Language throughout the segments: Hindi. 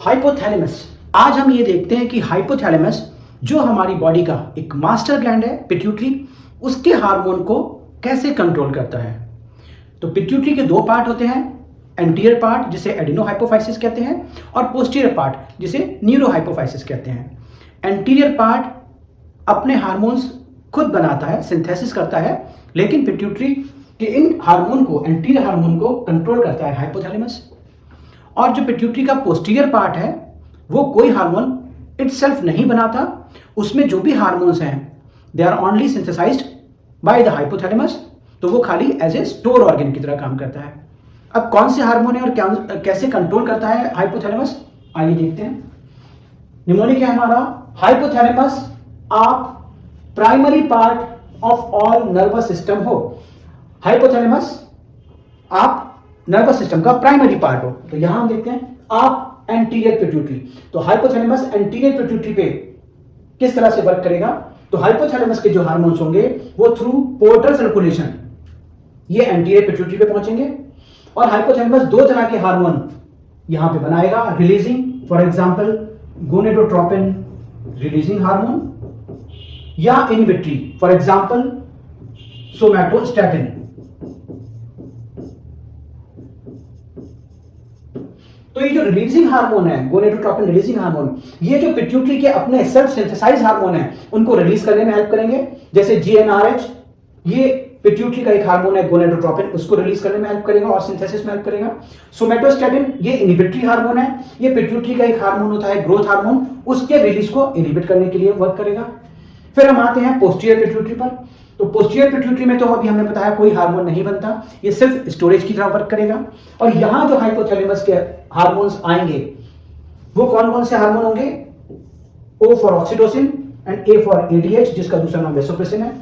हाइपोथैलेमस। आज हम ये देखते हैं कि हाइपोथैलेमस जो हमारी बॉडी का एक मास्टर ग्लैंड है पिट्यूटरी, उसके हार्मोन को कैसे कंट्रोल करता है। तो पिट्यूटरी के दो पार्ट होते हैं, एंटीरियर पार्ट जिसे एडिनोहाइपोफाइसिस कहते हैं और पोस्टीरियर पार्ट जिसे न्यूरोहाइपोफाइसिस कहते हैं। एंटीरियर पार्ट अपने हार्मोन्स खुद बनाता है, सिंथेसिस करता है, लेकिन पिट्यूटरी के इन हार्मोन को, एंटीरियर हार्मोन को कंट्रोल करता है हाइपोथैलेमस। और जो पिट्यूटरी का पोस्टीरियर पार्ट है वो कोई हार्मोन इटसेल्फ नहीं बनाता, उसमें जो भी हार्मोन्स हैं they are only synthesised by the hypothalamus, तो वो खाली एज ए स्टोर ऑर्गन की तरह काम करता है। अब कौन से हार्मोन है और कैसे कंट्रोल करता है हाइपोथैलेमस, आइए देखते हैं। निमोनिक है हमारा हाइपोथैलेमस। आप primary part of all nervous system हो। हाइपोथैलेमस आप नर्वस सिस्टम का प्राइमरी पार्ट हो। तो यहां हम देखते हैं आप एंटीरियर पिट्यूटरी। तो हाइपोथैलेमस एंटीरियर पिट्यूटरी पे किस तरह से वर्क करेगा, तो हाइपोथैलेमस के जो हार्मोन्स होंगे वो थ्रू पोर्टल सर्कुलेशन ये एंटीरियर पिट्यूटरी पे पहुंचेंगे और हाइपोथैलेमस दो तरह के हार्मोन यहां पे बनाएगा, releasing, for example gonadotropin releasing hormone, या इनहिबिटरी, फॉर एग्जांपल सोमैटोस्टैटिन। तो ये जो रिलीजिंग हार्मोन है, गोनेडोट्रोपिन रिलीजिंग हार्मोन, ये जो पिट्यूटरी के अपने सेल्फ सिंथेसाइज हार्मोन है उनको रिलीज करने में हेल्प करेंगे। जैसे जीएनआरएच ये पिट्यूटरी का एक हार्मोन है गोनेडोट्रोपिन, उसको रिलीज करने में हेल्प करेगा और सिंथेसिस में हेल्प करेगा। सोमैटोस्टैटिन ये इनहिबिटरी हार्मोन है, ये पिट्यूटरी का एक हार्मोन होता है ग्रोथ हार्मोन, उसके रिलीज को इनहिबिट करने के लिए वर्क करेगा। फिर हम आते हैं पोस्टीरियर पिट्यूटरी पर। तो पोस्टीरियर पिट्यूटरी में तो अभी हमने बताया कोई हार्मोन नहीं बनता, ये सिर्फ स्टोरेज की तरह वर्क करेगा। और यहां जो हाइपोथैलेमस के हार्मोन्स आएंगे वो कौन कौन से हार्मोन होंगे, O for oxytocin and A for ADH जिसका दूसरा नाम वेसोप्रेसिन है।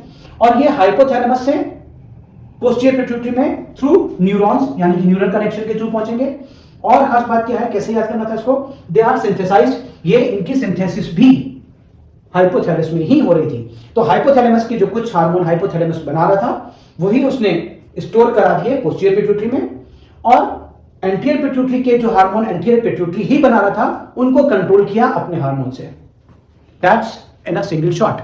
और ये हाइपोथैलेमस से पोस्टीरियर पिट्यूटरी में थ्रू न्यूरॉन्स यानी कि न्यूरल कनेक्शन के थ्रू पहुंचेंगे। और खास बात क्या है, कैसे याद करना था इसको, दे आर सिंथेसाइज्ड, ये इनकी सिंथेसिस भी हाइपोथैलेमस में ही हो रही थी। तो हाइपोथैलेमस के जो कुछ हार्मोन हाइपोथैलेमस बना रहा था वही उसने स्टोर करा दिए पोस्टीरियर पिट्यूटरी में, और एंटीरियर पिट्यूटरी के जो हार्मोन एंटीरियर पिट्यूटरी ही बना रहा था उनको कंट्रोल किया अपने हार्मोन से। That's in a single shot.